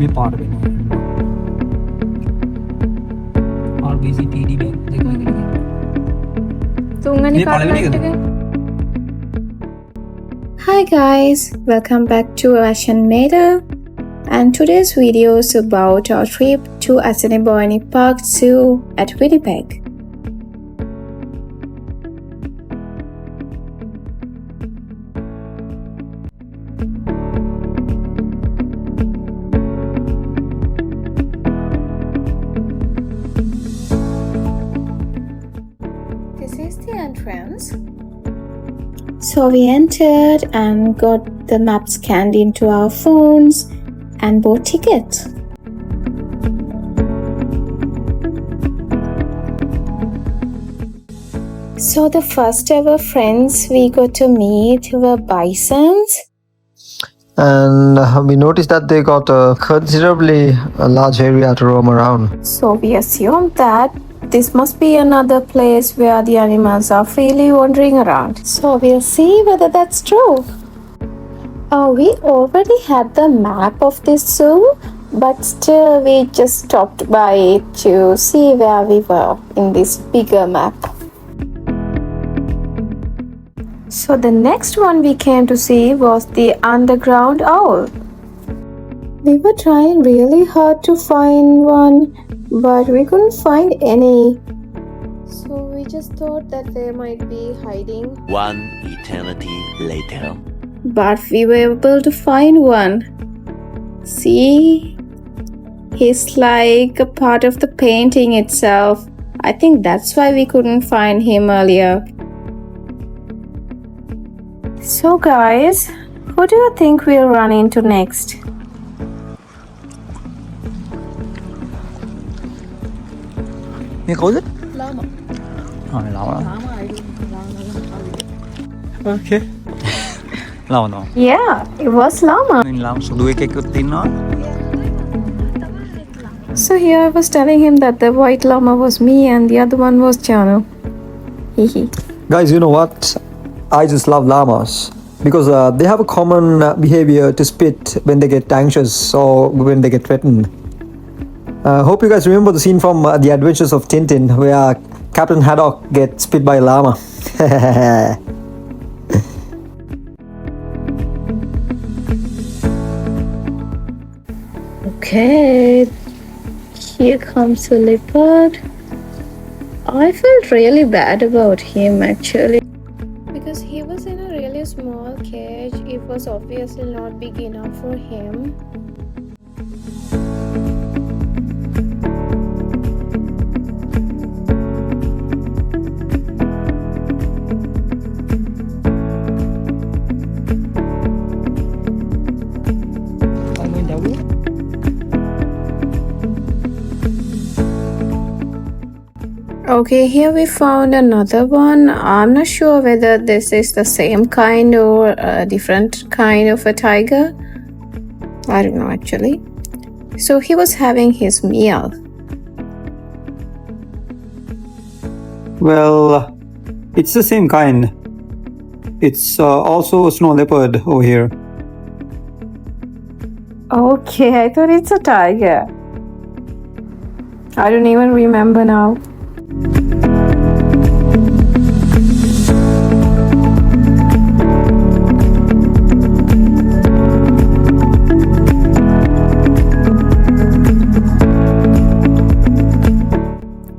මේ පාට වෙනවා. RBC TD bank තුන්වෙනි කාර්යයට එක. Hi guys, welcome back to Assiniboine, and today's video is about our trip to Assiniboine Park Zoo at Winnipeg. This is the entrance. So we entered and got the map scanned into our phones and bought tickets. So the first ever friends we got to meet were bisons. And we noticed that they got a considerably large area to roam around. So we assumed that this must be another place where the animals are freely wandering around. So we'll see whether that's true. We already had the map of this zoo, but still we just stopped by it to see where we were in this bigger map. So the next one we came to see was the underground owl. We were trying really hard to find one, but we couldn't find any. So we just thought that they might be hiding. One eternity later. But we were able to find one. See? He's like a part of the painting itself. I think that's why we couldn't find him earlier. So guys, who do you think we'll run into next? මේ කවුද? llama. ලාම. Llama I don't Okay. ලාම. Yeah, it was llama. ලාම සුදු එකෙකුත් ඉන්නවා. So here I was telling him that the white llama was me and the other one was Janu. Hehe. Guys, you know what? I just love llamas because they have a common behavior to spit when they get anxious or when they get threatened. Hope you guys remember the scene from The Adventures of Tintin where Captain Haddock gets spit by a llama. Okay, here comes a leopard. I felt really bad about him actually. Because he was in a really small cage, it was obviously not big enough for him. Okay, here we found another one. I'm not sure whether this is the same kind or a different kind of a tiger. I don't know actually. So he was having his meal. Well, it's the same kind. It's also a snow leopard over here. Okay, I thought it's a tiger. I don't even remember now.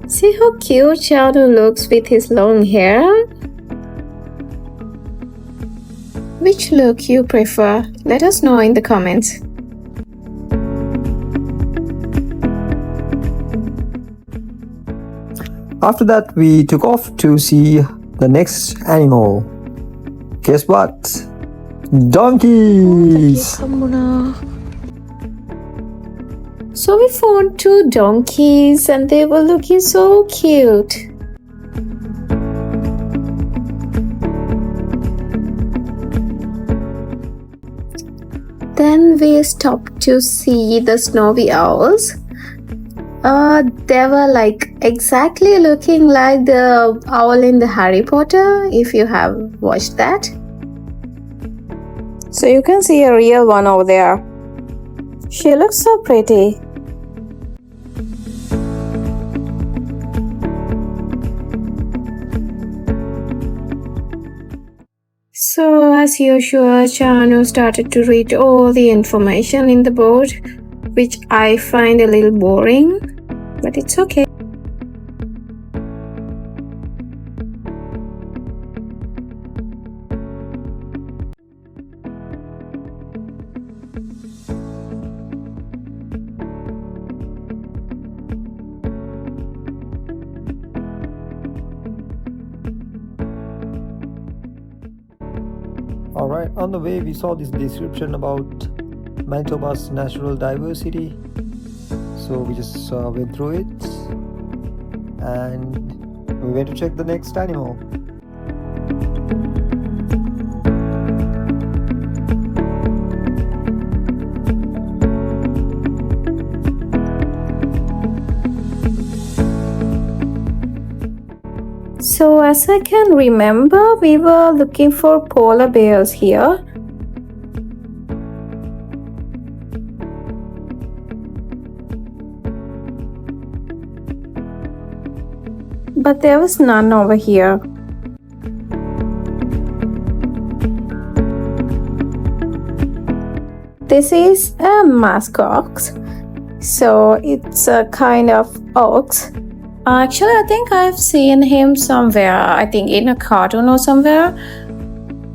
See how cute Shadow looks with his long hair? Which look you prefer? Let us know in the comments. After that, we took off to see the next animal. Guess what? Donkeys! So we found 2 donkeys and they were looking so cute. Then we stopped to see the snowy owls. They were like exactly looking like the owl in the Harry Potter, if you have watched that. So you can see a real one over there. She looks so pretty. So, as usual, Chanu started to read all the information in the board, which I find a little boring, but it's okay. Alright, on the way we saw this description about Manitoba's natural diversity. So we just went through it and we went to check the next animal. So, as I can remember, we were looking for polar bears here. But there was none over here. This is a musk ox. So, it's a kind of ox. Actually, I think I've seen him somewhere. I think in a cartoon or somewhere.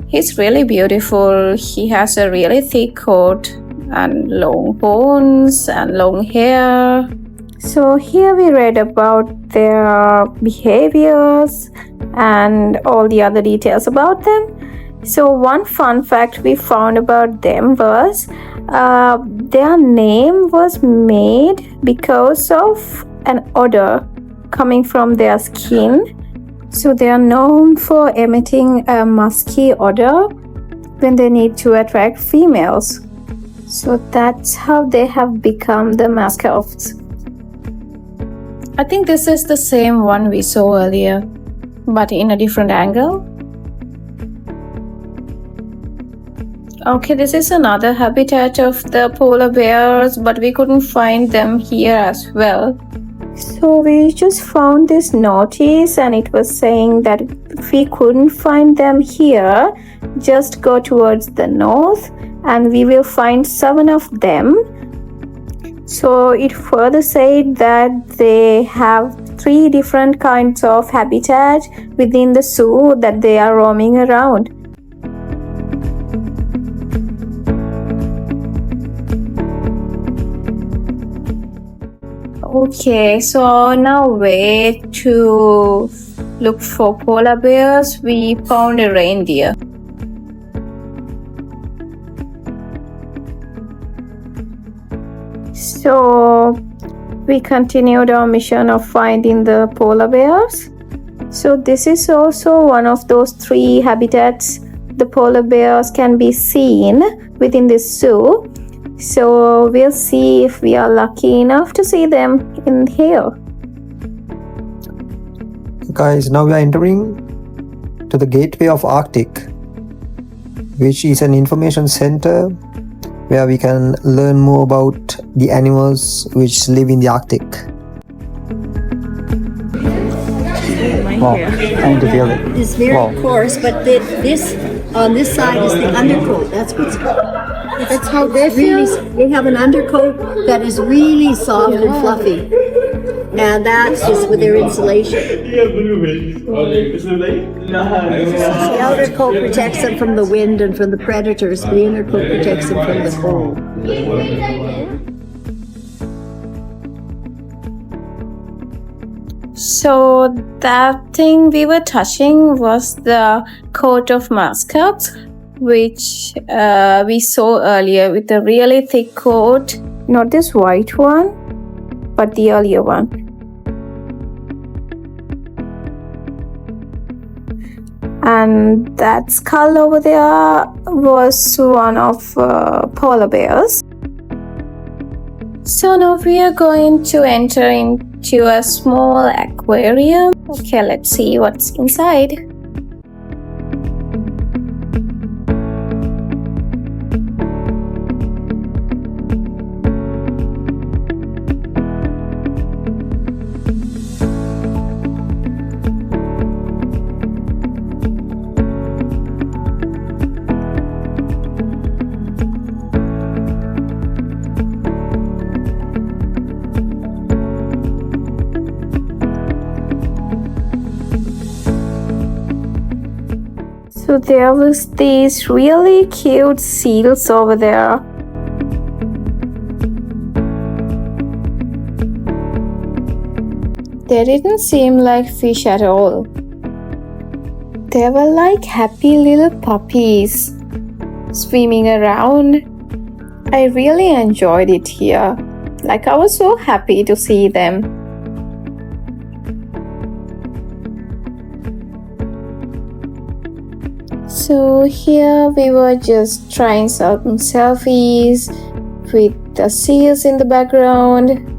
He's really beautiful. He has a really thick coat and long horns and long hair. So here we read about their behaviors and all the other details about them. So one fun fact we found about them was their name was made because of an odor coming from their skin. So they are known for emitting a musky odor when they need to attract females. So that's how they have become the mascots. I think this is the same one we saw earlier, but in a different angle. Okay, this is another habitat of the polar bears, but we couldn't find them here as well. So we just found this notice and it was saying that if we couldn't find them here, just go towards the north and we will find 7 of them. So it further said that they have 3 different kinds of habitat within the zoo that they are roaming around. Okay, so now way to look for polar bears, we found a reindeer. So we continued our mission of finding the polar bears. So this is also one of those 3 habitats the polar bears can be seen within this zoo. So we'll see if we are lucky enough to see them in here. Guys, now we are entering to the gateway of Arctic, which is an information center where we can learn more about the animals which live in the Arctic. Wow, I need to feel it. It's very Wow. coarse, but this on this side is the undercoat. That's how they really. They have an undercoat that is really soft and fluffy, and that's just with their insulation. The outer coat protects them from the wind and from the predators. The inner coat protects them from the cold. So that thing we were touching was the coat of mascots, which we saw earlier with a really thick coat. Not this white one, but the earlier one. And that skull over there was one of polar bears. So now we are going to enter into a small aquarium. Okay, let's see what's inside. So there was these really cute seals over there. They didn't seem like fish at all. They were like happy little puppies swimming around. I really enjoyed it here. Like, I was so happy to see them. So here we were just trying some selfies with the seals in the background.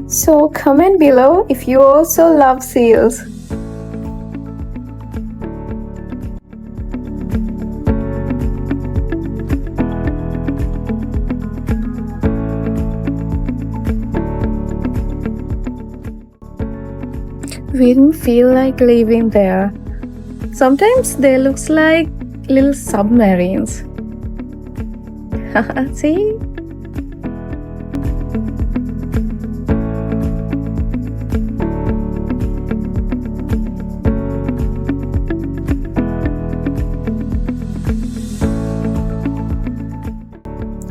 So comment below if you also love seals. We didn't feel like living there. Sometimes they look like little submarines. See?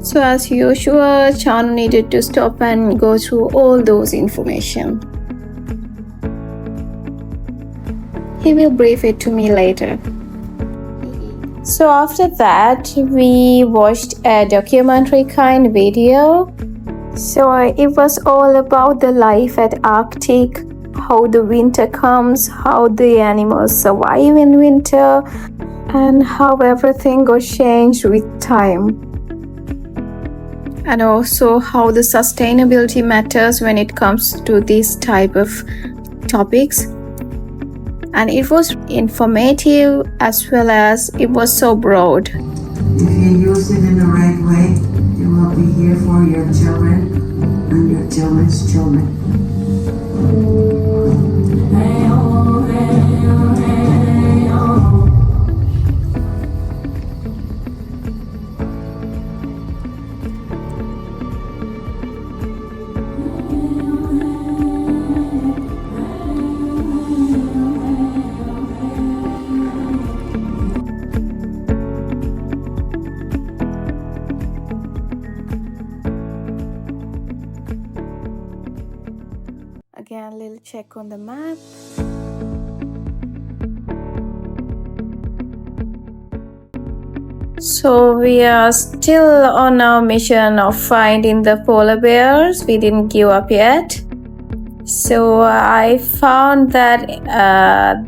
So as usual, Chanu needed to stop and go through all those information. He will brief it to me later. So after that, we watched a documentary kind video. So it was all about the life at Arctic, how the winter comes, how the animals survive in winter, and how everything got changed with time. And also how the sustainability matters when it comes to this type of topics. And it was informative as well as it was so broad. If you use it in the right way, it will be here for your children and your children's children. Again, a little check on the map. So we are still on our mission of finding the polar bears. We didn't give up yet. So I found that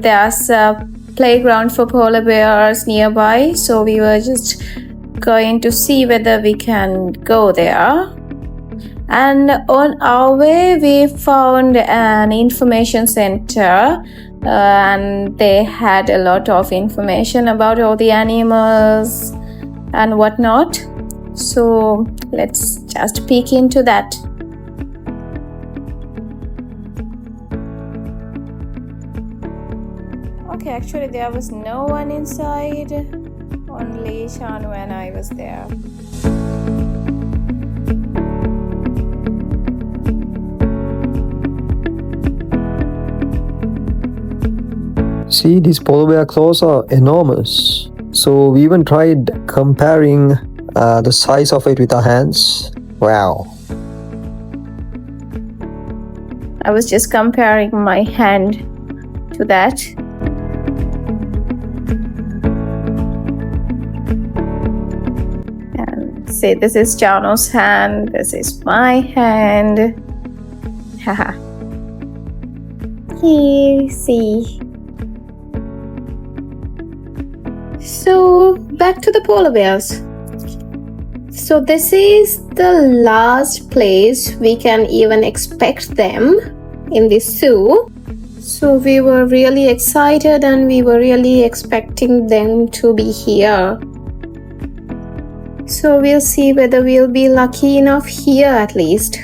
there's a playground for polar bears nearby. So we were just going to see whether we can go there. And on our way, we found an information center, and they had a lot of information about all the animals and whatnot. So let's just peek into that. Okay, actually there was no one inside, only Shanu and I was there. See, these polar bear claws are enormous. So we even tried comparing the size of it with our hands. Wow. I was just comparing my hand to that. And say this is Chanu's hand, this is my hand. Haha. Here, see. So back to the polar bears. So this is the last place we can even expect them in this zoo. So we were really excited and we were really expecting them to be here. So we'll see whether we'll be lucky enough here at least.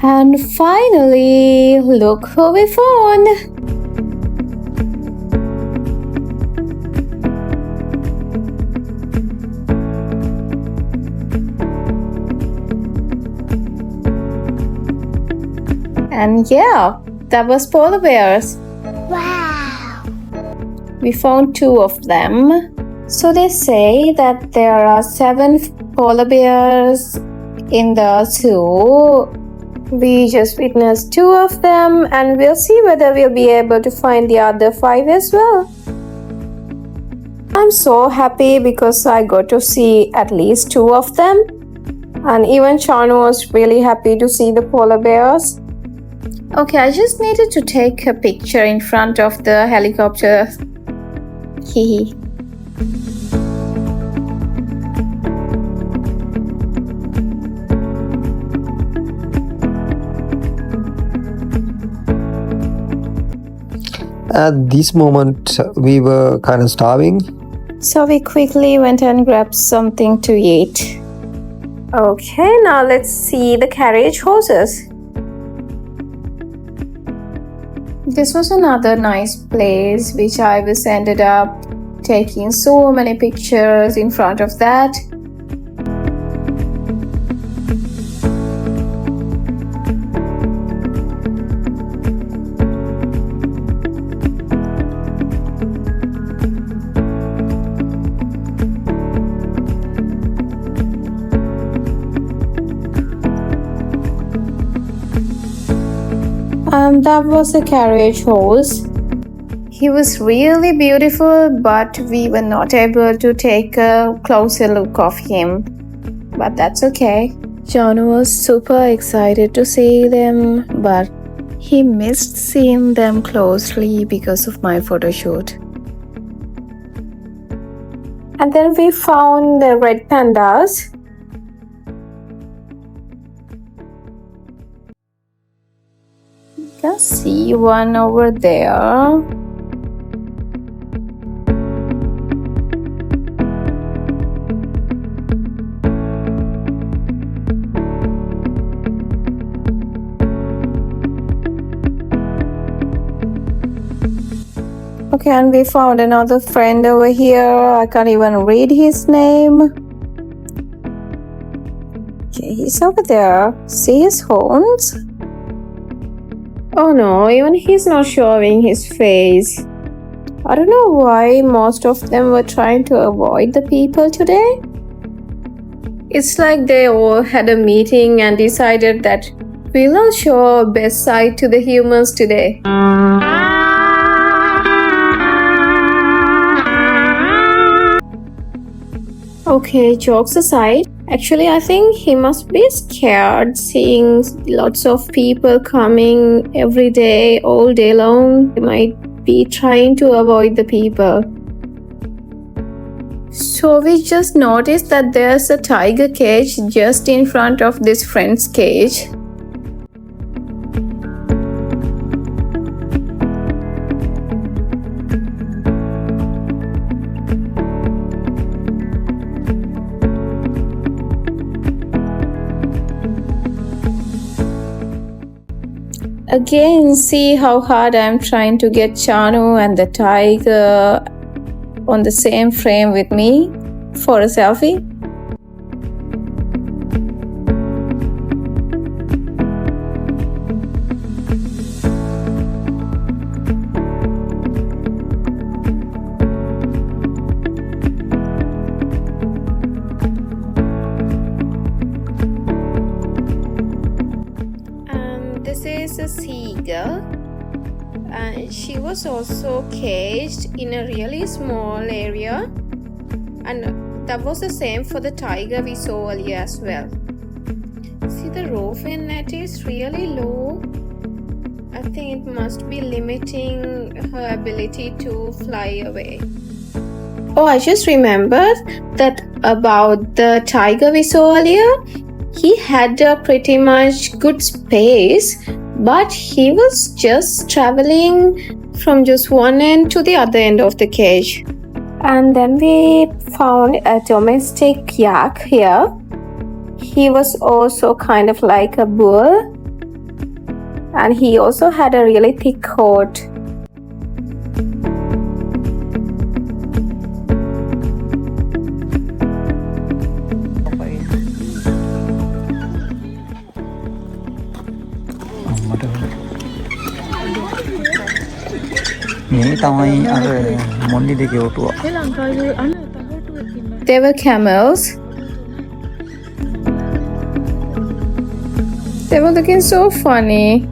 And finally, look who we found! And yeah, that was polar bears. Wow! We found 2 of them. So they say that there are 7 polar bears in the zoo. We just witnessed 2 of them and we'll see whether we'll be able to find the other 5 as well. I'm so happy because I got to see at least 2 of them. And even Chanu was really happy to see the polar bears. Okay, I just needed to take a picture in front of the helicopter. Hehe. At this moment, we were kind of starving. So we quickly went and grabbed something to eat. Okay, now let's see the carriage horses. This was another nice place which I was ended up taking so many pictures in front of that. That was a carriage horse. He was really beautiful, but we were not able to take a closer look of him. But that's okay. John was super excited to see them, but he missed seeing them closely because of my photo shoot. And then we found the red pandas. I see one over there. Okay, and we found another friend over here. I can't even read his name. Okay, he's over there. See his horns? Oh no, even he's not showing his face. I don't know why most of them were trying to avoid the people today. It's like they all had a meeting and decided that we'll not show our best side to the humans today. Okay, jokes aside, actually I think he must be scared seeing lots of people coming every day, all day long. He might be trying to avoid the people. So we just noticed that there's a tiger cage just in front of this friend's cage. Again, see how hard I'm trying to get Chanu and the tiger on the same frame with me for a selfie. This is a seagull, and she was also caged in a really small area, and that was the same for the tiger we saw earlier as well. See, the roofing net is really low. I think it must be limiting her ability to fly away. Oh, I just remembered that about the tiger we saw earlier. He had a pretty much good space, but he was just traveling from just one end to the other end of the cage. And then we found a domestic yak here. He was also kind of like a bull, and he also had a really thick coat. They were camels. They were looking so funny.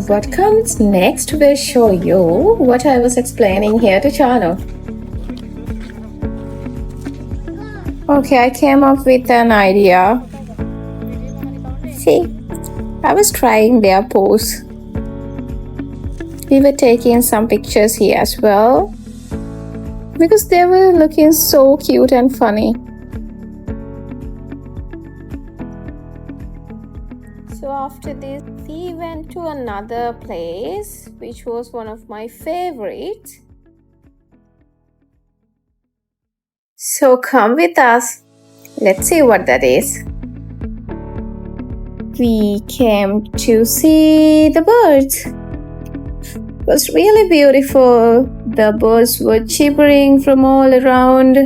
What comes next will show you what I was explaining here to Chano. Okay, I came up with an idea. See, I was trying their pose. We were taking some pictures here as well because they were looking so cute and funny. So after this, we went to another place, which was one of my favorites. So come with us. Let's see what that is. We came to see the birds. It was really beautiful. The birds were chirping from all around,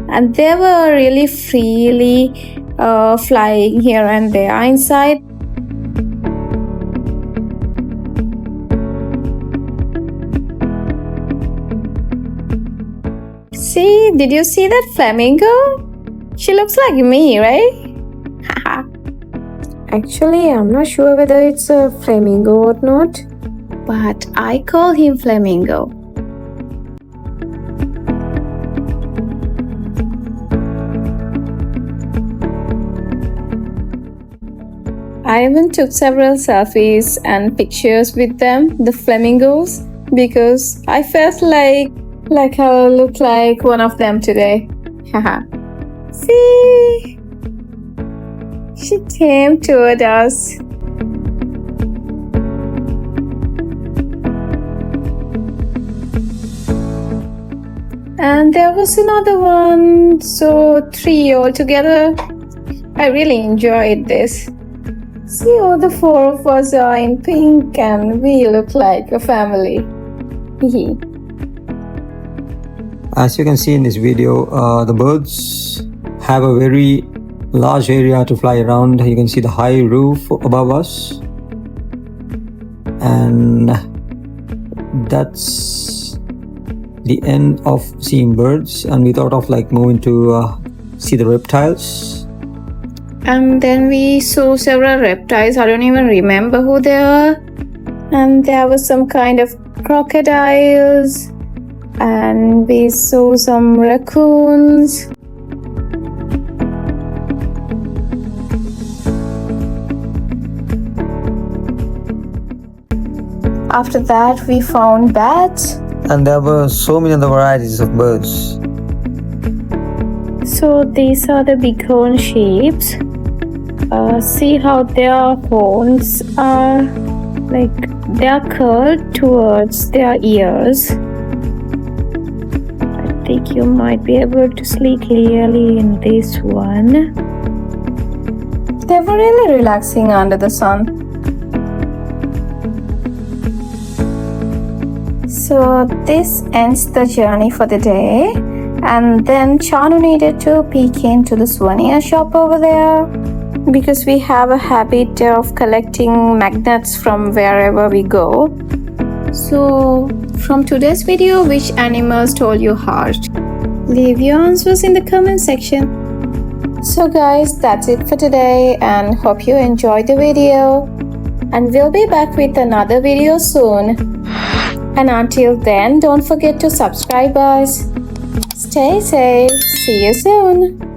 and they were really freely flying here and there inside. See, did you see that flamingo? She looks like me, right? Actually, I'm not sure whether it's a flamingo or not, but I call him Flamingo. I even took several selfies and pictures with them, the flamingos, because I felt like I'll look like one of them today. Haha. See? She came toward us. And there was another one, so 3 altogether. I really enjoyed this. See, all the 4 of us are in pink and we look like a family. As you can see in this video, the birds have a very large area to fly around. You can see the high roof above us, and that's the end of seeing birds. And we thought of like moving to see the reptiles. And then we saw several reptiles. I don't even remember who they are. And there was some kind of crocodiles, and we saw some raccoons. After that, we found bats. And there were so many other varieties of birds. So these are the bighorn sheeps. See how their horns are like they are curled towards their ears. I think you might be able to see clearly in this one. They were really relaxing under the sun. So this ends the journey for the day, and then Chanu needed to peek into the souvenir shop over there. because we have a habit of collecting magnets from wherever we go. So, from today's video, which animals stole your heart? Leave your answers in the comment section. So guys, that's it for today and hope you enjoyed the video. And we'll be back with another video soon. And until then, don't forget to subscribe us. Stay safe. See you soon.